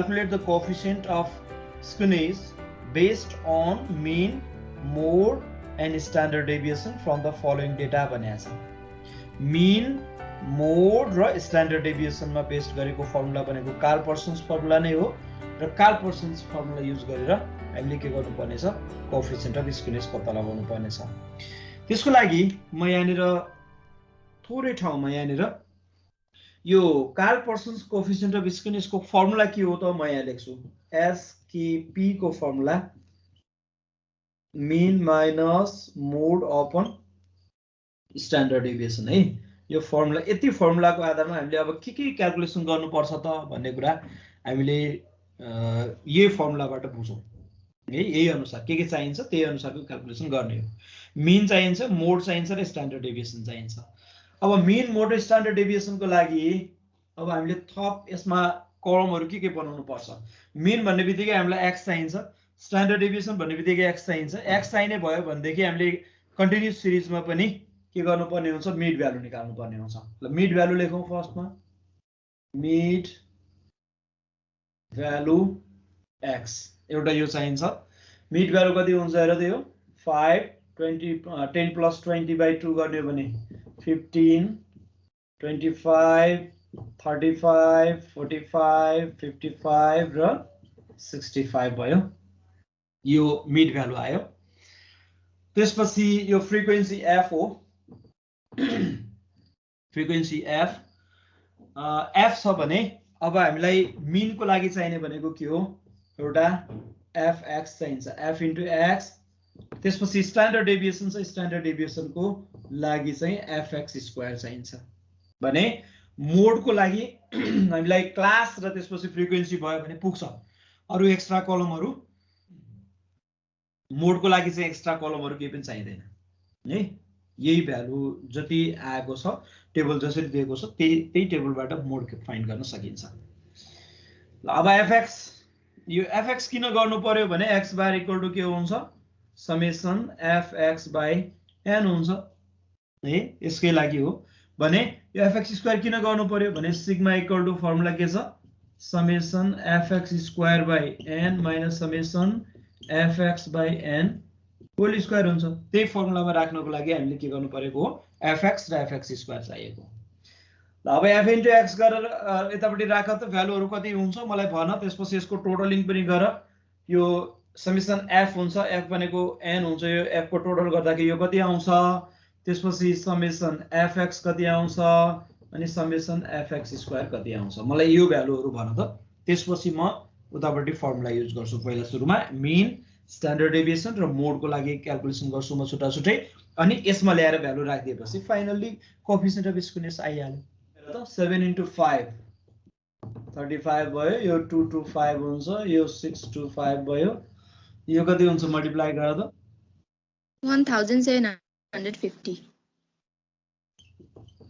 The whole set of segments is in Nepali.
calculate the coefficient of skewness based on mean, mode and standard deviation from the following data भनेको छ। mean, mode र standard deviation मा बेस्ड गरेको फर्मुला भनेको कार्ल पर्सन्स फर्मुला नै हो र कार्ल पर्सन्स फर्मुला युज गरेर हामीले के गर्नुपर्ने छ कोएफिसिएन्ट अफ स्क्युनेस पत्ता लगाउनु पर्ने छ। त्यसको लागि म यहाँनिर थोरै ठाउँमा यहाँनिर यो Karl Pearson's coefficient of skewness को फर्मुला के हो त म यहाँ लेख्छु SKP को formula mean minus mode upon standard deviation है। यो फर्मुला यति फर्मुलाको आधारमा हामीले अब के क्याल्कुलेसन गर्नुपर्छ त भन्ने कुरा हामीले यही फर्मुलाबाट बुझौँ है। यही अनुसार के चाहिन्छ त्यही अनुसारको क्याल्कुलेसन गर्ने हो। मिन चाहिन्छ, मोड चाहिन्छ र स्ट्यान्डर्ड डेभिएसन चाहिन्छ। अब मिन, मोड र स्ट्यान्डर्ड डेभिएसनको लागि अब हामीले थप यसमा कलमहरु के बनाउनु पर्छ। मिन भन्ने बित्तिकै हामीलाई x चाहिन्छ, स्ट्यान्डर्ड डेभिएसन भन्ने बित्तिकै x चाहिन्छ। x चाहिने भयो भनेदेखि हामीले कन्टिन्युअस सिरिजमा पनि के गर्नुपर्ने हुन्छ मिड भ्यालु निकाल्नु पर्ने हुन्छ। ल मिड भ्यालु लेखौं फर्स्टमा मिड भ्यालु x एउटा यो चाहिन्छ। मिड भ्यालु कति हुन्छ हेर त यो 5 20 10 + 20/2 गर्ने हो भने 15 25 35 45 55 र 65 भयो। यो मिड भ्यालु आयो। त्यसपछि यो फ्रिक्वेन्सी f हो। फ्रिक्वेन्सी f छ भने अब हामीलाई मिन को लागि चाहिने भनेको के हो एउटा fx चाहिन्छ f * x। त्यसपछि स्ट्यान्डर्ड डेभिएसन छ, स्ट्यान्डर्ड डेभिएसन को लागि चाहिँ fx² चाहिन्छ भने मोड को लागि हामीलाई क्लास र त्यसपछि फ्रिक्वेन्सी भयो भने पुग्छ। अरु एक्स्ट्रा कलमहरु मोड को लागि चाहिँ एक्स्ट्रा कलमहरु केही पनि चाहिदैन है। यही भ्यालु जति आएको छ टेबल जसरी दिएको छ त्यही टेबलबाट मोड फाइन्ड गर्न सकिन्छ। ल अब fx यो fx किन गर्नु पर्यो भने x बार इक्वल टु के हुन्छ समेसन fx/n हुन्छ है। यसकै लागि हो भने यो fx² किन गर्नु पर्यो भने सिग्मा इक्वल टु फर्मुला के छ summation fx² n - summation fx/n whole square हुन्छ। त्यही फर्मुलामा राख्नको लागि हामीले के गर्नु परेको हो fx र fx² चाहिएको। ल अब f * x गरेर यतापट्टि राख त भ्यालुहरु कति हुन्छ मलाई भन। त्यसपछि यसको टोटलिङ पनि गर। यो समेसन f हुन्छ, f भनेको n हुन्छ। यो f को टोटल गर्दाखेरि यो कति आउँछ। त्यसपछि समेसन fx कति आउँछ अनि समेसन fx² कति आउँछ मलाई यो भ्यालुहरु भन त। त्यसपछि म उतापट्टि फर्मुला युज गर्छु। पहिला सुरुमा मिन, स्ट्यान्डर्ड डेभिएसन र मोड को लागि क्याल्कुलेसन गर्छु म छुट्टा छुट्टै अनि यसमा ल्याएर भ्यालु राखिदिएपछि फाइनली कोएफिसिएन्ट अफ स्क्युनेस आइहाल्यो। त 7 * 5 35 भयो। यो 225 हुन्छ। यो 625 भयो। यो कति हुन्छ मल्टिप्लाई गर त 1750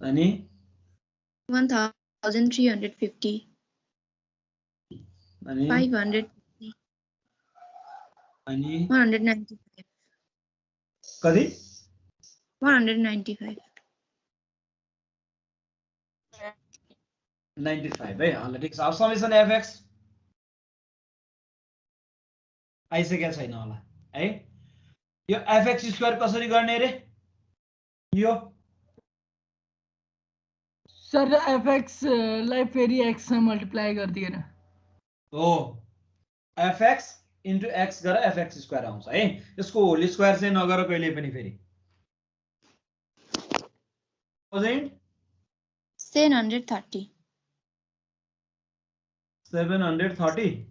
अनि 1350 अनि 500 अनि 195 कति 195 95 है। ल ठीक छ। अब समेसन fx आइसकेको छैन होला है। यो fx² कसरी गर्ने रे यो सर fx लाई फेरि x सँग मल्टिप्लाई गर्दिएन हो। fx * x गरेर fx² आउँछ है। यसको होल स्क्वायर चाहिँ नगर कहिले पनि फेरि 730 730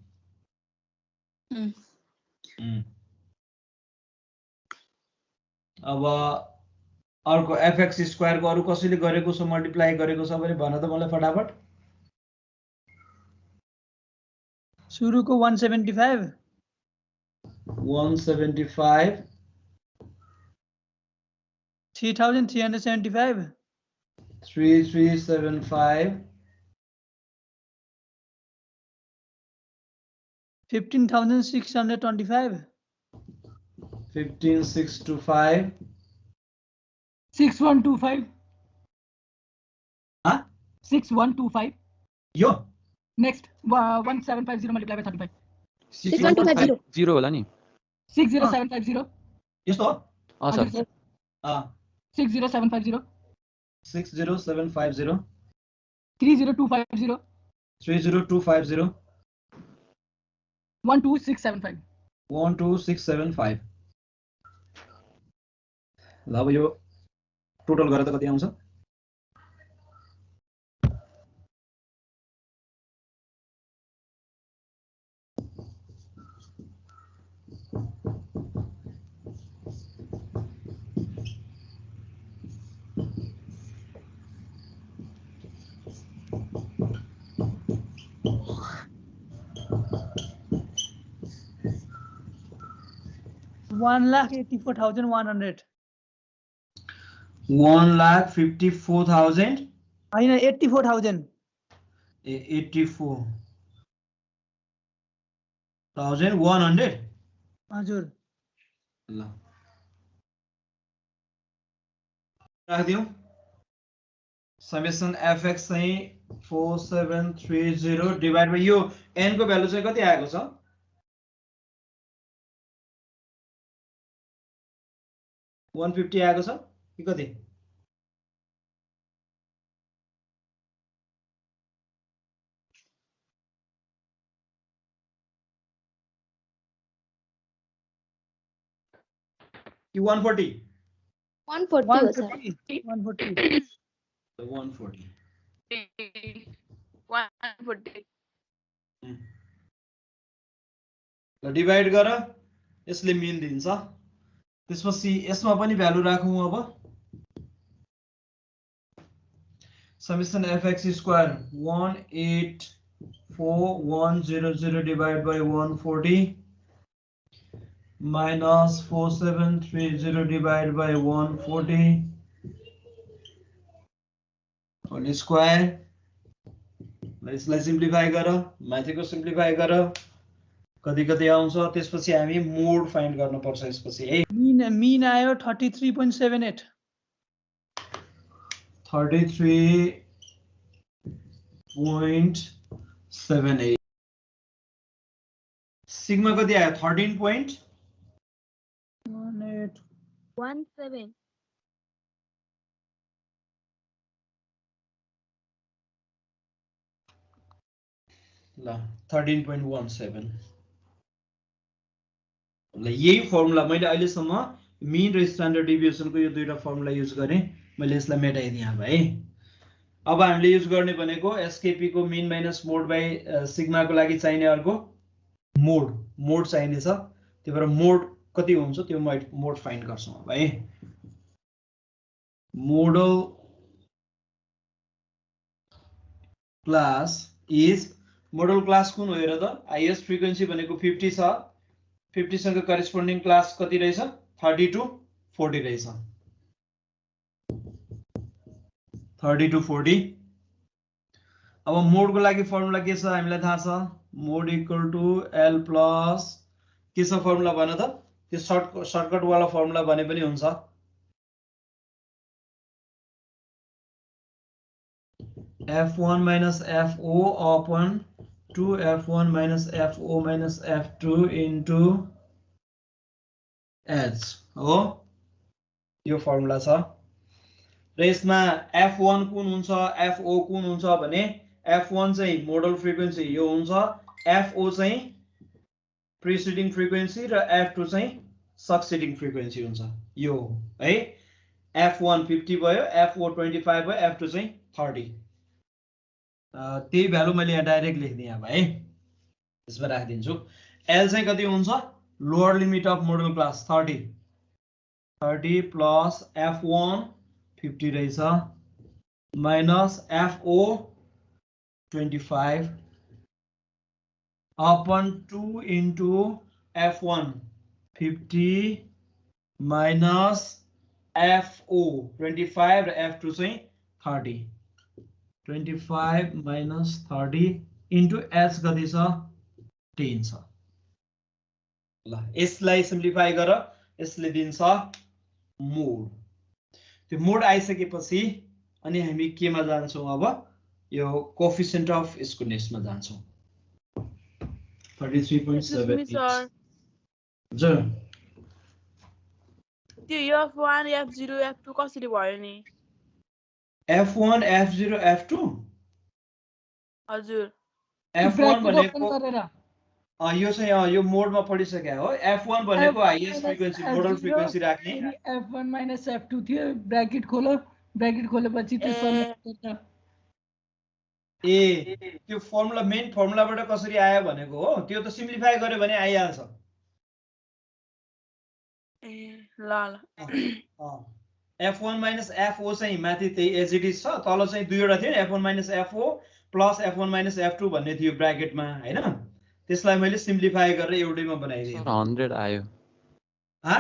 अब अर्को fx² को अरु कसैले गरेको छ मल्टिप्लाई गरेको छ भने भन त मलाई फटाफट। सुरुको 175 3375 3375 15625 15625 6125 हाँ 6125 यो Next 1750 multiplied by 35. 61250 0 होला नि 60750. यस्तो हो सर हजुर, अ 60750. 60750 30250. 30250 12675. 12675 ल अब यो टोटल गरेर त कति आउँछ $1,84,100 1,54,000 होइन 84,000 84,100 हजुर ल राखिदिउँ समेसन fx चाहिँ 4730 डिभाइड बाइ यो n को भ्यालु चाहिँ कति आएको छ $150 आएको छ कि कति कि 140 140 हो सर 140 140 ल डिभाइड गर यसले मिन दिन्छ त्यसपछि यसमा पनि भ्यालु राखौं अब summation fx square 184,100 divide by 140 minus 4730 divided by 140 whole square. यसलाई सिम्प्लिफाई गर माथिको सिम्प्लिफाई गर कति कति आउँछ त्यसपछि हामी मोड फाइन्ड गर्न पर्छ यसपछि है मीन आयो 33.78 33.78 सिग्मा कति आयो 13.17 ल 13.17 ल यही फर्मुला मैले अहिलेसम्म मिन र स्ट्यान्डर्ड डेभिएसनको यो दुईटा फर्मुला युज गरेँ मैले यसलाई मेटाइदिएँ अब है अब हामीले युज गर्ने भनेको एसकेपी को mean minus mode by sigma को लागि चाहिने अर्को मोड चाहिने छ त्यही भएर मोड कति हुन्छ त्यो मोड फाइन्ड गर्छौं अब है model class is model class कुन हो हेर त हाईएस्ट फ्रिक्वेन्सी भनेको 50 छ 50 सँग करेस्पोन्डिङ क्लास कति रहेछ 30 to 40 रहेछ 30 to 40 अब मोड को लागि फर्मुला के छ हामीलाई थाहा छ मोड इक्वल टु l प्लस के छ फर्मुला भन त त्यो सर्टकट वाला फर्मुला भने पनि हुन्छ f1 minus fo upon 2f1 minus fo minus f2 into h हो यो फर्मुला छ र यसमा f1 कुन हुन्छ fo कुन हुन्छ भने f1 चाहिँ मोडल फ्रिक्वेन्सी यो हुन्छ fo चाहिँ प्रिसिडिङ फ्रिक्वेन्सी र f2 चाहिँ सक्सिडिङ फ्रिक्वेन्सी हुन्छ यो है f1 50 भयो fo 25 भयो f2 चाहिँ 30 त्यही भ्यालु मैले यहाँ डाइरेक्ट लेख्दिएँ अब है यसमा राखिदिन्छु l चाहिँ कति हुन्छ lower limit of model class 30 plus f1 50 रहेछ minus fo 25 upon 2 into f1 50 minus fo 25 र f2 चाहिँ 30 25 minus 30 into h कति छ 10 छ ल यसलाई सिम्प्लिफाई गर यसले दिन्छ मोड त्यो मोड आइसकेपछि अनि हामी केमा जान्छौं अब यो कोएफिसिएन्ट अफ स्क्युनेसमा जान्छौँ 33.7 सर त्यो F1 F0 F2 कसरी भयो नि F1 F0 F2 हजुर F1 ब्रैकेट भनेको ओपन गरेर यो चाहिँ यो मोडमा पढिसके हो F1 भनेको हाईएस्ट फ्रिक्वेन्सी मोडल फ्रिक्वेन्सी राख्ने F1 minus F2 थियो ब्रैकेट खोलो ब्रैकेट खोलेपछि त्यो सल्भ ए त्यो फर्मुला मेन फर्मुलाबाट कसरी आयो भनेको हो त्यो त सिम्प्लिफाई गर्यो भने आइहाल्छ ए ल F1 minus FO चाहिँ माथि त्यही एज इट इज छ तल चाहिँ दुईवटा थियो F1 minus FO plus F1 minus F2 भन्ने थियो ब्र्याकेटमा हैन त्यसलाई मैले सिम्प्लिफाई गरेर एउटैमा बनाइदिएँ 100 आयो हा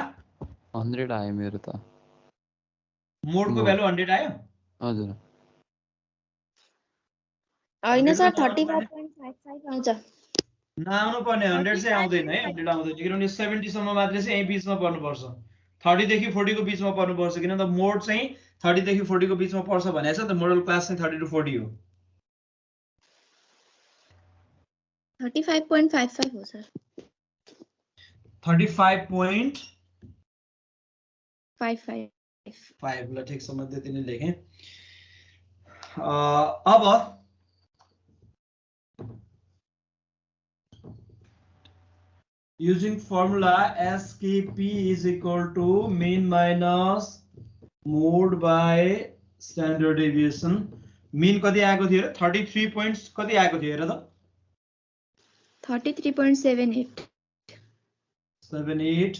100 आयो मेरो त मोडको भ्यालु 100 आयो हजुर होइन सर 35.55 आउँछ नआउनु पर्ने 100 चाहिँ आउँदैन है 100 आउँदैन किनभने 70 सम्म मात्रै चाहिँ यही बीचमा पर्नुपर्छ 30 देखि 40 को बीचमा पर्नुपर्छ किनभने मोड चाहिँ 30 देखि 40 को बीचमा पर्छ भनेको छ त मोडल क्लास चाहिँ 30 to 40 हो 35.55 हो सर 35.55 ल ठिक छ म त्यति नै लेखेँ अब using formula SKP is equal to mean minus mode by standard deviation mean कति आएको थियो र 33 points कति आएको थियो र त 33.78 78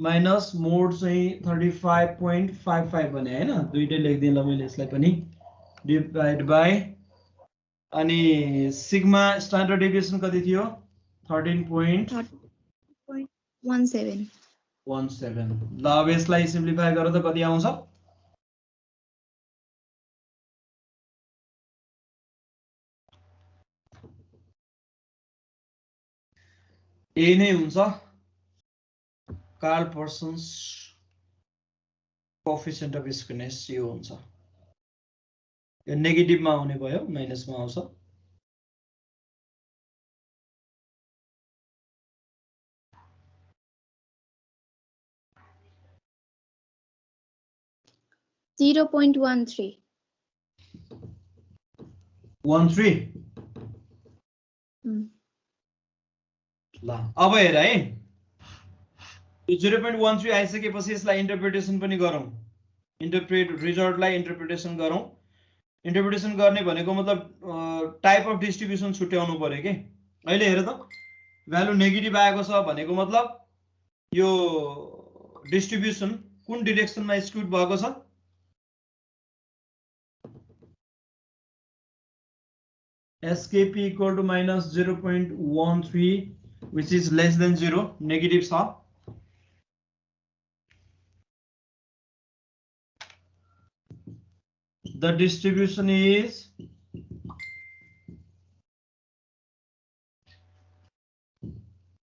minus mode चाहिँ 35.55 भने हैन दुईटै लेख्दिएँ ल मैले यसलाई पनि डिभाइड बाइ अनि सिग्मा स्ट्यान्डर्ड डेभिएसन कति थियो 13.17 ल अब यसलाई सिम्प्लिफाई गरेर त कति आउँछ यही नै हुन्छ Karl Pearson's coefficient of skewness यो हुन्छ यो नेगेटिभमा आउने भयो माइनसमा आउँछ ल अब हेर है 0.13 आइसकेपछि यसलाई इन्टरप्रिटेसन पनि गरौँ रिजल्टलाई इन्टरप्रिटेसन गरौँ इन्टरप्रिटेसन गर्ने भनेको मतलब टाइप अफ डिस्ट्रिब्युसन छुट्याउनु पर्यो के अहिले हेर त भ्यालु नेगेटिभ आएको छ भनेको मतलब यो डिस्ट्रिब्युसन कुन डिरेक्सनमा स्क्युड भएको छ SKP equal to minus 0.13 which is less than 0 negative छ the distribution is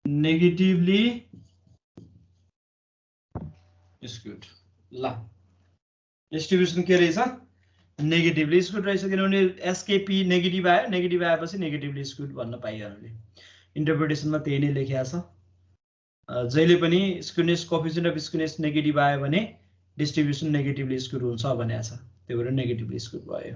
negatively skewed ल डिस्ट्रिब्युसन के रहेछ नेगेटिभली स्क्युड रहेछ किनभने एसकेपी नेगेटिभ आयो नेगेटिभ आएपछि नेगेटिभली स्क्युड भन्न पाइयो हामीले इन्टरप्रिटेसनमा त्यही नै लेखिया छ जहिले पनि skewness coefficient of skewness negative आयो भने डिस्ट्रिब्युसन नेगेटिभली स्क्युड हुन्छ भनेको छ त्यही भएर नेगेटिभली स्क्युड भयो